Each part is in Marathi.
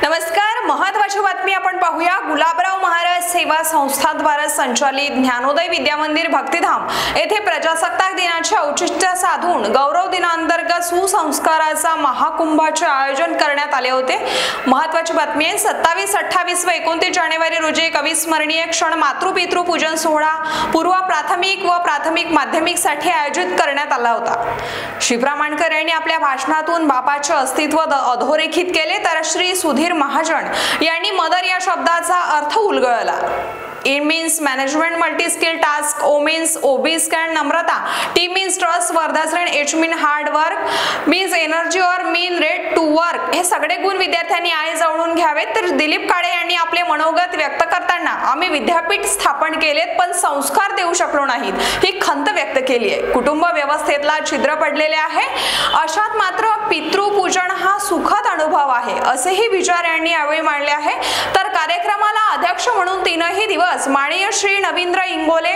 नमस्कार, महत्त्वाची बातमी आपण पाहूया। गुलाबराव महाराज सेवा संस्था द्वारे संचालित ज्ञानोदय विद्या मंदिर भक्तिधाम येथे प्रजासत्ताक दिनाचे औचित्य साधून गौरव दिनांतर्गत सुसंस्काराचा महाकुंभाचे आयोजन करण्यात आले होते। महत्त्वाची बातमी आहे, 27, 28 व 29 जानेवारी रोजी एक अविस्मरणीय क्षण मातृपितृ पूजन सोहळा पूर्व प्राथमिक व प्राथमिक माध्यमिक साठी आयोजित करण्यात आला होता। शिवरामांकर यांनी आपल्या भाषणातून बापाचे अस्तित्व अधोरेखित केले, तर श्री सुधीर महाजन यांनी मदर या शब्दाचा अर्थ उलगडला। E means management multi-skill task, O means obese and namrata, T means trust, वर्धाश्रण, H mean hard work, means energy or mean ready to work। हे सगळे गुण विद्यार्थ्यांनी आहे जाणून घ्यावेत। तर दिलीप काळे यांनी आपले मनोगत व्यक्त करताना आम्ही विद्यापीठ स्थापन केलेत पण संस्कार देऊ शकलो नाहीत ही खंत व्यक्त केली आहे। कुटुंब व्यवस्थेतला छिद्र पडलेले आहे, अशात मात्र पितृपूजन हा सुखद अनुभव आहे असेही विचार यांनी यावेळी मांडले आहे। तर कार्यक्रमाला अध्यक्ष म्हणून 3ही दिवस माननीय श्री नवींद्र इंगोले,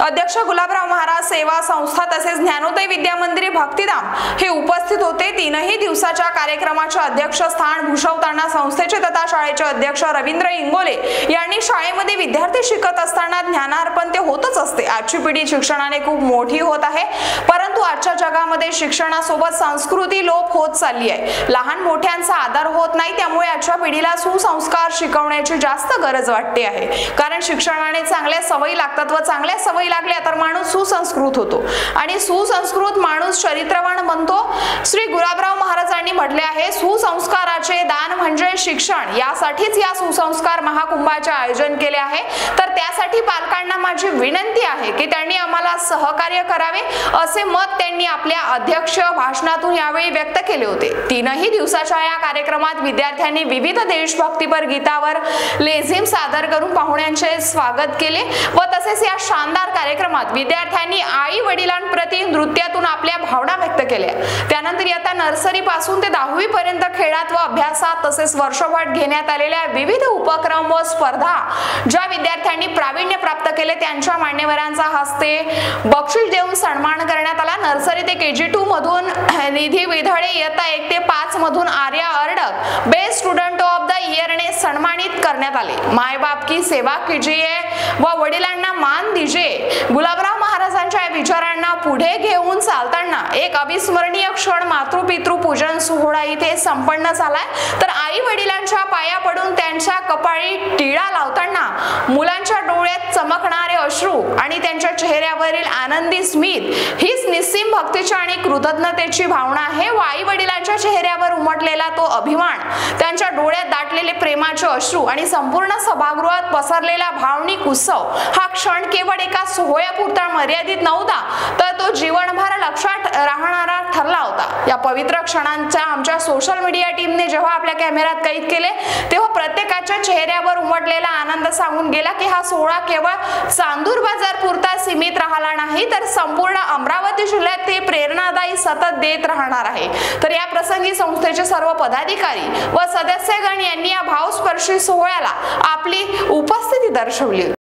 अध्यक्ष गुलाबराव महाराज सेवा संस्था तसेच ज्ञानोदय विद्या मंदिर भक्तिधाम हे उपस्थित होते। 3ही दिवसाच्या कार्यक्रमाचे अध्यक्षस्थान भूषवताना संस्थेचे तथा शाळेचे अध्यक्ष रवींद्र इंगोले यांनी शाळेमध्ये विद्यार्थी शिकत असताना ज्ञानार्पण ते होतच असते। आजची पिढी शिक्षणाने खूप मोठी होत आहे, परंतु आजच्या जगामध्ये शिक्षणासोबत संस्कृती लोप होत चालली आहे। लहान मोठ्यांचा आदर होत नाही, त्यामुळे आजच्या पिढीला सुसंस्कार शिकवण्याची जास्त गरज वाटते आहे। कारण शिक्षणाने चांगल्या सवयी लागतात व चांगल्या सवयी लागल्या तर माणूस सुसंस्कृत होतो आणि सुसंस्कृत माणूस चरित्रवान बनतो। श्री गुलाबराव महाराजांनी म्हटले आहे, सुसंस्काराचे दान म्हणजे शिक्षण। यासाठीच या सुसंस्कार महाकुंभाचे आयोजन केले आहे। तर त्यासाठी पालकांना माझी विनंती आहे की त्यांनी आम्हाला सहकार्य करावे असे मत त्यांनी आपल्या अध्यक्ष भाषणातून यावेळी व्यक्त केले होते। 3ही दिवसाच्या या कार्यक्रमात विद्यार्थ्यांनी विविध देशभक्तीपर गीतावर लेझिम सादर करून पाहुण्यांचे स्वागत केले व तसेच या शानदार कार्यक्रमात विद्यार्थ्यांनी आई वडिलांप्रती नृत्यातून आपल्या भावना व्यक्त केल्या। त्यानंतर आता नर्सरी पासून ते 10वी पर्यंत खेळात व अभ्यासात तसेच वर्षभर घेण्यात आलेल्या विविध उपक्रम व स्पर्धा ज्या विद्यार्थ्यांनी प्रावीण्य प्राप्त केले त्यांच्या मान्यवरांचा हस्ते बक्षीस देऊन सन्मान करण्यात आला। नर्सरी ते KG2 मधून निधी विधळे, इयत्ता 1 ते 5 मधून Arya Ardak best student of the year ने सन्मानित करण्यात आले। माय बाप की सेवा कीजिए व वडिलांना मान दीजिए। गुलाबराव महाराजांच्या विचारांना पुढे घेऊन चालताना एक अविस्मरणीय क्षण मातृपितृ पूजन सोहळा इथे संपन्न झालाय। तर आई वडिलांच्या पाया पडून त्यांच्या कपाळी टिळा लावताना मुलांच्या डोळ्यात चमकणारे अश्रू आणि त्यांच्या चेहऱ्यावरील आनंदी स्मित हीच निस्सीम भक्तीची आणि कृतज्ञतेची भावना आहे व आई वडिलांच्या चेहऱ्यावर उमटलेला तो अभिमान, त्यांच्या डोळ्यात दाटलेले प्रेमाचे अश्रू आणि संपूर्ण सभागृहात पसरलेला भावनिक उत्सव हा क्षण केवळ एका सोहळ्यापुरता मर्यादित नव्हता, तर तो जीवनभर लक्षात राहणारा ठरला होता। या पवित्र क्षणांचा आमच्या सोशल मीडिया टीमने जेव्हा आपल्या कॅमेऱ्यात कैद केले तेव्हा प्रत्येकाच्या चेहऱ्यावर उमटलेला आनंद सांगून गेला की हा सोहळा केवळ चांदूर बाजार पुरता सीमित राहिला नाही, तर संपूर्ण अमरावती जिल्ह्यात ते प्रेरणादायी सतत देत राहणार आहे। तर या प्रसंगी संस्थेचे सर्व पदाधिकारी व सदस्यगण यांनी या भावस्पर्शी सोहळ्याला आपली उपस्थिती दर्शवली।